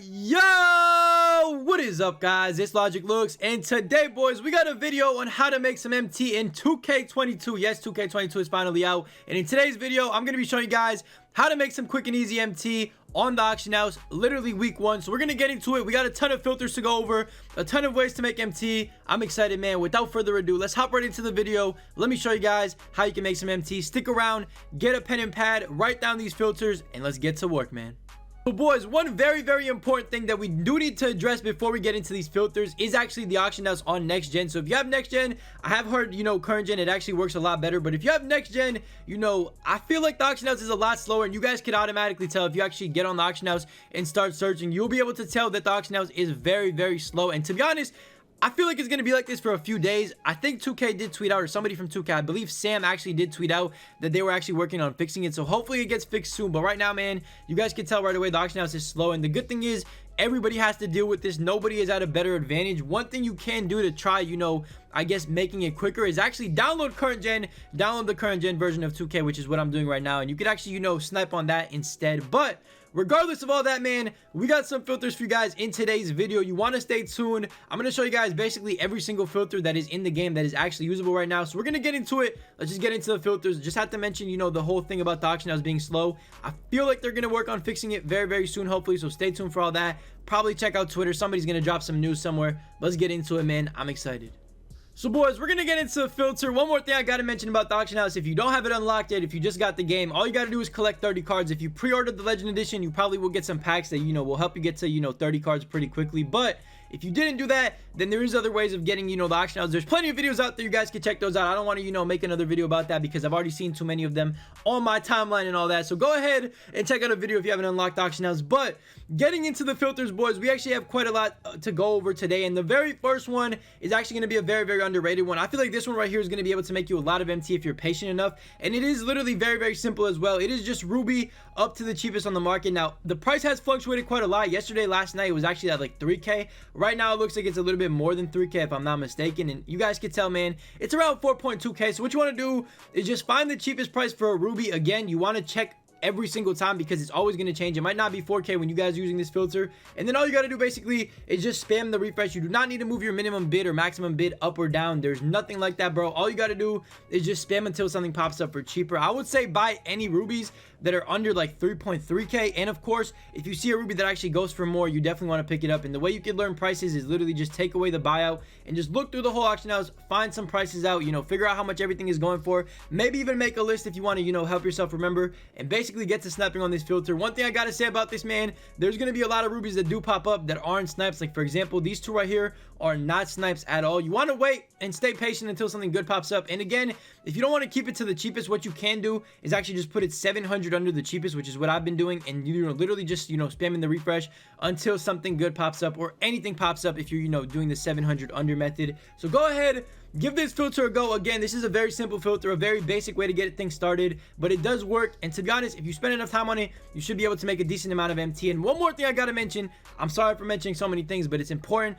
Yo, what is up, guys? It's LogicLookss, and today, boys, we got a video on how to make some MT in 2K22. Yes, 2K22 is finally out, and in today's video, I'm going to be showing you guys how to make some quick and easy MT on the auction house, literally week 1. So we're going to get into it. We got a ton of filters to go over, a ton of ways to make MT. I'm excited, man. Without further ado, let's hop right into the video. Let me show you guys how you can make some MT. Stick around, get a pen and pad, write down these filters, and let's get to work, man. So boys, one very important thing that we do need to address before we get into these filters is actually the auction house on next gen. So if you have next gen, I have heard, current gen, it actually works a lot better. But if you have next gen, I feel like the auction house is a lot slower, and you guys can automatically tell if you actually get on the auction house and start searching. You'll be able to tell that the auction house is very slow. And to be honest, I feel like it's going to be like this for a few days. I think 2K did tweet out, or somebody from 2K, I believe Sam actually did tweet out that they were actually working on fixing it. So hopefully it gets fixed soon. But right now, man, you guys can tell right away the auction house is slow. And the good thing is everybody has to deal with this. Nobody is at a better advantage. One thing you can do to try, I guess making it quicker is actually download the current gen version of 2K, which is what I'm doing right now. And you could actually, snipe on that instead. But regardless of all that, man, we got some filters for you guys in today's video. You want to stay tuned. I'm going to show you guys basically every single filter that is in the game that is actually usable right now. So we're going to get into it. Let's just get into the filters. Just have to mention, the whole thing about the auction house being slow. I feel like they're going to work on fixing it very soon, hopefully. So stay tuned for all that. Probably check out Twitter. Somebody's going to drop some news somewhere. Let's get into it, man. I'm excited. So boys, we're gonna get into the filter. One more thing I gotta mention about the auction house: if you don't have it unlocked yet, if you just got the game, all you gotta do is collect 30 cards. If you pre-ordered the legend edition, you probably will get some packs that will help you get to 30 cards pretty quickly. But if you didn't do that, then there is other ways of getting the auction house. There's plenty of videos out there. You guys can check those out. I don't want to make another video about that because I've already seen too many of them on my timeline and all that. So go ahead and check out a video if you haven't unlocked the auction house. But getting into the filters, boys, we actually have quite a lot to go over today, and the very first one is actually going to be a very underrated one. I feel like this one right here is going to be able to make you a lot of MT if you're patient enough, and it is literally very simple as well. It is just Ruby up to the cheapest on the market. Now the price has fluctuated quite a lot. Last night it was actually at like 3K. Right now it looks like it's a little bit more than 3K if I'm not mistaken, and you guys can tell, man, it's around 4.2K. So what you want to do is just find the cheapest price for a Ruby. Again, you want to check every single time because it's always going to change. It might not be 4K when you guys are using this filter, and then all you got to do basically is just spam the refresh. You do not need to move your minimum bid or maximum bid up or down. There's nothing like that, bro. All you got to do is just spam until something pops up for cheaper. I would say buy any rubies that are under like 3.3K, and of course if you see a ruby that actually goes for more, you definitely want to pick it up. And the way you can learn prices is literally just take away the buyout and just look through the whole auction house, find some prices out, figure out how much everything is going for. Maybe even make a list if you want to help yourself remember, and basically get to sniping on this filter. One thing I gotta say about this, man, there's gonna be a lot of rubies that do pop up that aren't snipes. Like for example, these two right here are not snipes at all. You want to wait and stay patient until something good pops up. And again, if you don't want to keep it to the cheapest, what you can do is actually just put it 700 under the cheapest, which is what I've been doing, and literally just spamming the refresh until something good pops up or anything pops up if you're doing the 700 under method. So go ahead, give this filter a go. Again, this is a very simple filter, a very basic way to get things started, but it does work. And to be honest, if you spend enough time on it, you should be able to make a decent amount of MT. And one more thing I gotta mention, I'm sorry for mentioning so many things, but it's important.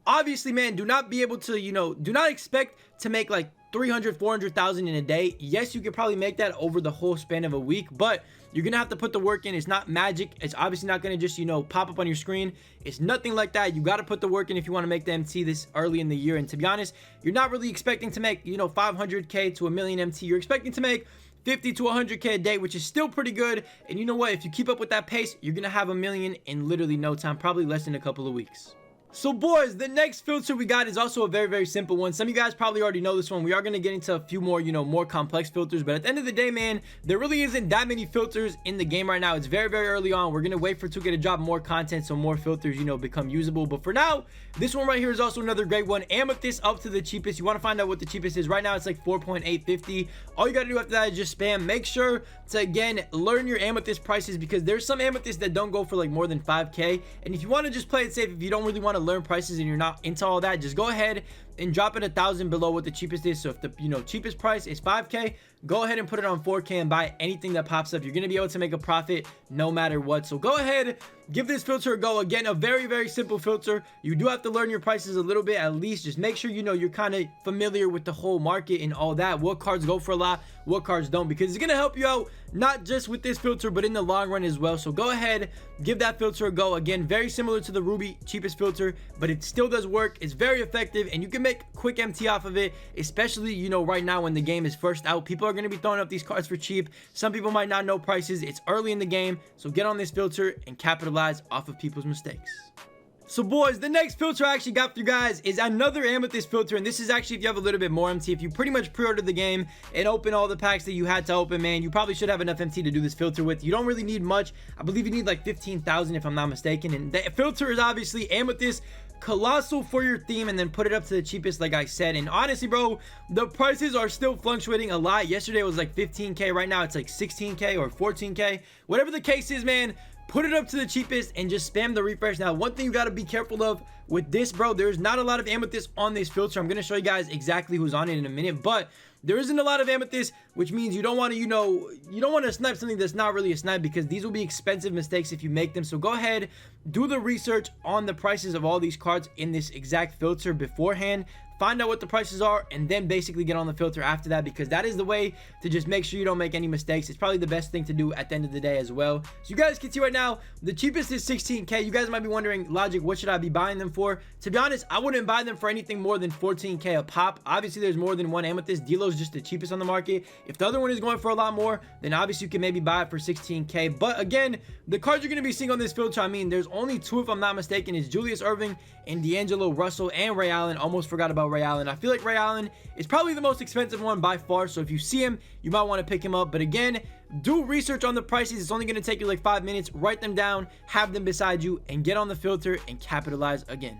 Obviously, man, do not be able to, do not expect to make like 300, 400,000 in a day. Yes, you could probably make that over the whole span of a week, but you're gonna have to put the work in. It's not magic. It's obviously not gonna just pop up on your screen. It's nothing like that. You got to put the work in if you want to make the MT this early in the year. And to be honest, you're not really expecting to make 500K to a million MT. You're expecting to make 50 to 100K a day, which is still pretty good. And you know what, if you keep up with that pace, you're gonna have a million in literally no time, probably less than a couple of weeks. So boys, the next filter we got is also a very simple one. Some of you guys probably already know this one. We are going to get into a few more, more complex filters, but at the end of the day, man, there really isn't that many filters in the game right now. It's very early on. We're going to wait for 2K to drop more content so more filters, become usable. But for now, this one right here is also another great one. Amethyst up to the cheapest. You want to find out what the cheapest is. Right now, it's like 4.850. All you got to do after that is just spam. Make sure to, again, learn your Amethyst prices because there's some Amethysts that don't go for like more than 5K. And if you want to just play it safe, if you don't really want to learn prices and you're not into all that, just go ahead and drop it 1,000 below what the cheapest is. So if the cheapest price is 5k, go ahead and put it on 4k and buy anything that pops up. You're going to be able to make a profit no matter what. So go ahead, give this filter a go. Again, a very, very simple filter. You do have to learn your prices a little bit at least. Just make sure you're kind of familiar with the whole market and all that. What cards go for a lot, what cards don't, because it's going to help you out not just with this filter but in the long run as well. So go ahead, give that filter a go. Again, very similar to the Ruby cheapest filter, but it still does work. It's very effective and you can make quick MT off of it, especially right now when the game is first out. People are going to be throwing up these cards for cheap. Some people might not know prices. It's early in the game, so get on this filter and capitalize off of people's mistakes. So boys, the next filter I actually got for you guys is another Amethyst filter, and this is actually if you have a little bit more MT. If you pretty much pre-ordered the game and open all the packs that you had to open, man, you probably should have enough MT to do this filter with. You don't really need much. I believe you need like 15,000 if I'm not mistaken, and the filter is obviously Amethyst Colossal for your theme, and then put it up to the cheapest like I said. And honestly, bro, the prices are still fluctuating a lot. Yesterday it was like 15k, right now it's like 16k or 14k, whatever the case is, man. Put it up to the cheapest and just spam the refresh. Now, one thing you got to be careful of with this, bro, there's not a lot of Amethyst on this filter. I'm going to show you guys exactly who's on it in a minute, but there isn't a lot of Amethyst, which means you don't want to, you don't want to snipe something that's not really a snipe, because these will be expensive mistakes if you make them. So go ahead, do the research on the prices of all these cards in this exact filter beforehand. Find out what the prices are and then basically get on the filter after that, because that is the way to just make sure you don't make any mistakes. It's probably the best thing to do at the end of the day as well. So you guys can see right now, the cheapest is 16k. You guys might be wondering, Logic, what should I be buying them for? To be honest, I wouldn't buy them for anything more than 14k a pop. Obviously, there's more than one Amethyst. Delo's just the cheapest on the market. If the other one is going for a lot more, then obviously you can maybe buy it for 16k. But again, the cards you're going to be seeing on this filter, I mean, there's only two if I'm not mistaken. It's Julius Erving and D'Angelo Russell and Ray Allen. Almost forgot about Ray Allen. I feel like Ray Allen is probably the most expensive one by far, so if you see him, you might want to pick him up. But again, do research on the prices. It's only going to take you like 5 minutes. Write them down, have them beside you, and get on the filter and capitalize again.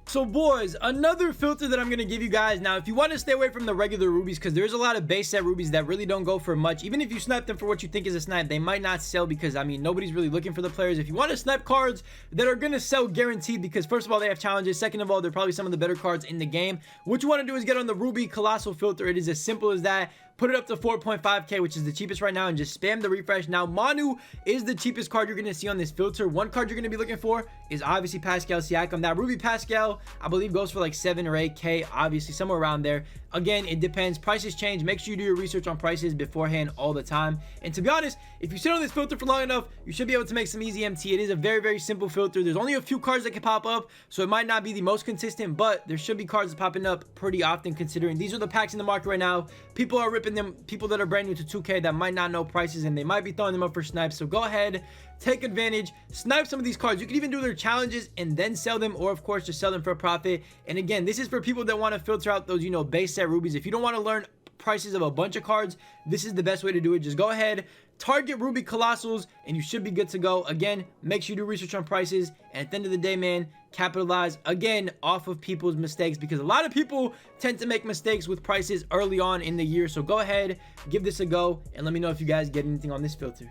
So boys, another filter that I'm going to give you guys. Now, if you want to stay away from the regular rubies, because there's a lot of base set rubies that really don't go for much. Even if you snipe them for what you think is a snipe, they might not sell, because I mean, nobody's really looking for the players. If you want to snipe cards that are going to sell guaranteed, because first of all, they have challenges. Second of all, they're probably some of the better cards in the game. What you want to do is get on the Ruby Colossal filter. It is as simple as that. Put it up to 4.5k, which is the cheapest right now, and just spam the refresh. Now, Manu is the cheapest card you're going to see on this filter. One card you're going to be looking for is obviously Pascal Siakam. That Ruby Pascal, I believe, goes for like 7 or 8k, obviously somewhere around there. Again, it depends. Prices change. Make sure you do your research on prices beforehand all the time. And to be honest, if you sit on this filter for long enough, you should be able to make some easy MT. It is a very, very simple filter. There's only a few cards that can pop up, so it might not be the most consistent, but there should be cards popping up pretty often, considering these are the packs in the market right now. People are ripping them. People that are brand new to 2k that might not know prices, and they might be throwing them up for snipes. So go ahead, take advantage, snipe some of these cards. You can even do their challenges and then sell them, or of course just sell them for a profit. And again, this is for people that want to filter out those base set rubies. If you don't want to learn prices of a bunch of cards, this is the best way to do it. Just go ahead, target Ruby Colossals, and you should be good to go. Again, make sure you do research on prices, and at the end of the day, man, capitalize again off of people's mistakes, because a lot of people tend to make mistakes with prices early on in the year. So go ahead, give this a go, and let me know if you guys get anything on this filter.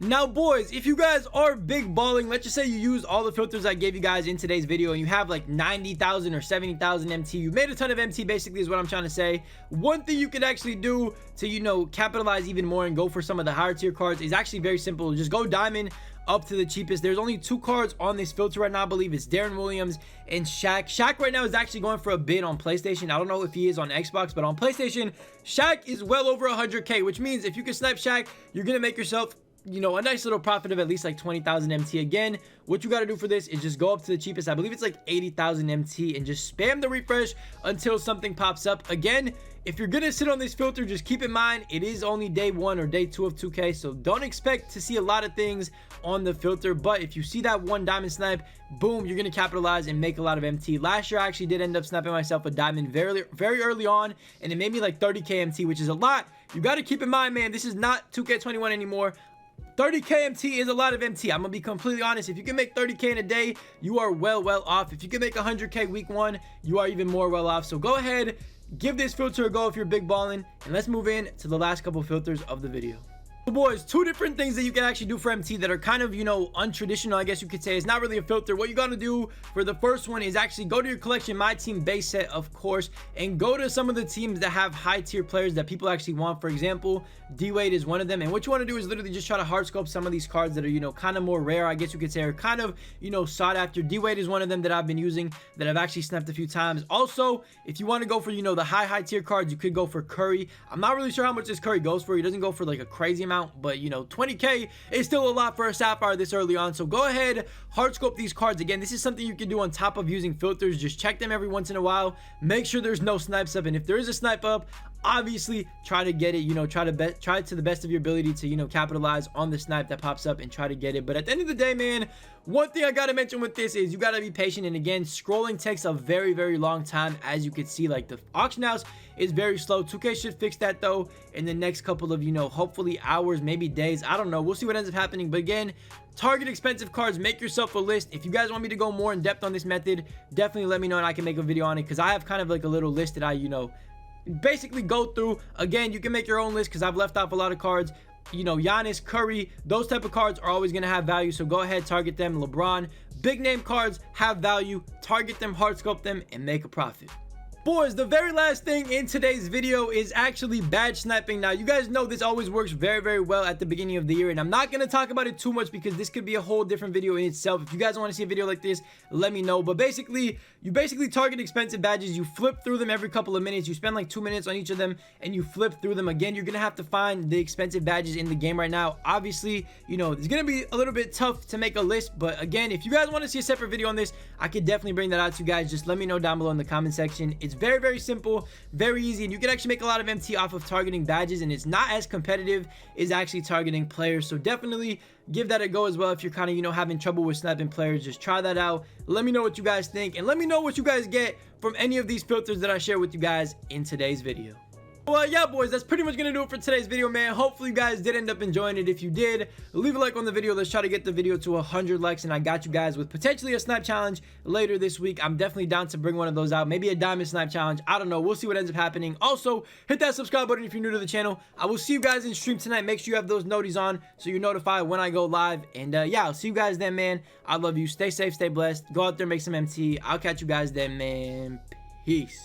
Now boys, if you guys are big balling, let's just say you use all the filters I gave you guys in today's video and you have like 90,000 or 70,000 MT, you made a ton of MT basically is what I'm trying to say. One thing you can actually do to capitalize even more and go for some of the higher tier cards is actually very simple. Just go diamond up to the cheapest. There's only 2 cards on this filter right now, I believe. It's Darren Williams and Shaq. Shaq right now is actually going for a bid on PlayStation. I don't know if he is on Xbox, but on PlayStation, Shaq is well over 100k, which means if you can snipe Shaq, you're gonna make yourself a nice little profit of at least like 20,000 MT. Again, what you got to do for this is just go up to the cheapest. I believe it's like 80,000 MT, and just spam the refresh until something pops up. Again, if you're gonna sit on this filter, just keep in mind it is only day 1 or day 2 of 2k, so don't expect to see a lot of things on the filter. But if you see that one diamond snipe, boom, you're gonna capitalize and make a lot of MT. Last year I actually did end up sniping myself a diamond very early on, and it made me like 30k MT, which is a lot. You got to keep in mind, man, this is not 2K21 anymore. 30k MT is a lot of MT. I'm gonna be completely honest. If you can make 30k in a day, you are well off. If you can make 100k week 1, you are even more well off. So go ahead, give this filter a go if you're big balling, and let's move in to the last couple filters of the video. Boys, two different things that you can actually do for MT that are kind of, you know, untraditional, I guess you could say. It's not really a filter. What you got to do for the first one is actually go to your collection, my team base set, of course, and go to some of the teams that have high tier players that people actually want. For example, D-Wade is one of them, and what you want to do is literally just try to hard scope some of these cards that are, you know, kind of more rare, I guess you could say, or kind of, you know, sought after. D-Wade is one of them that I've been using, that I've actually sniped a few times. Also, if you want to go for, you know, the high tier cards, you could go for Curry. I'm not really sure how much this Curry goes for. He doesn't go for like a crazy amount, but, you know, 20k is still a lot for a Sapphire this early on. So go ahead, hard scope these cards. Again, this is something you can do on top of using filters. Just check them every once in a while, make sure there's no snipes up, and if there is a snipe up, obviously try to get it, you know, try to the best of your ability to, you know, capitalize on the snipe that pops up and try to get it. But at the end of the day, man, one thing I gotta mention with this is you gotta be patient. And again, scrolling takes a very long time. As you can see, like, the auction house is very slow. 2K should fix that though in the next couple of, you know, hopefully hours, maybe days. I don't know, we'll see what ends up happening. But again, target expensive cards, make yourself a list. If you guys want me to go more in depth on this method, definitely let me know and I can make a video on it, because I have kind of like a little list that I, you know, basically go through. Again, you can make your own list because I've left off a lot of cards. You know, Giannis, Curry, those type of cards are always going to have value, so go ahead, target them. LeBron, big name cards have value, target them, hard scope them, and make a profit. Boys, the very last thing in today's video is actually badge sniping. Now, you guys know this always works very well at the beginning of the year, and I'm not going to talk about it too much because this could be a whole different video in itself. If you guys want to see a video like this, let me know. But basically, you target expensive badges, you flip through them every couple of minutes, you spend like 2 minutes on each of them, and you flip through them. Again, you're going to have to find the expensive badges in the game right now. Obviously, you know, it's going to be a little bit tough to make a list, but again, if you guys want to see a separate video on this, I could definitely bring that out to you guys. Just let me know down below in the comment section. It's very simple, very easy, and you can actually make a lot of MT off of targeting badges, and it's not as competitive as actually targeting players. So definitely give that a go as well. If you're kind of, you know, having trouble with sniping players, just try that out. Let me know what you guys think, and let me know what you guys get from any of these filters that I share with you guys in today's video. Well, yeah, boys, that's pretty much gonna do it for today's video, man. Hopefully you guys did end up enjoying it. If you did, leave a like on the video. Let's try to get the video to 100 likes, and I got you guys with potentially a snipe challenge later this week. I'm definitely down to bring one of those out, maybe a diamond snipe challenge. I don't know, we'll see what ends up happening. Also, hit that subscribe button if you're new to the channel. I will see you guys in stream tonight. Make sure you have those noties on so you're notified when I go live. And yeah, I'll see you guys then, man. I love you. Stay safe, stay blessed. Go out there, make some MT. I'll catch you guys then, man. Peace.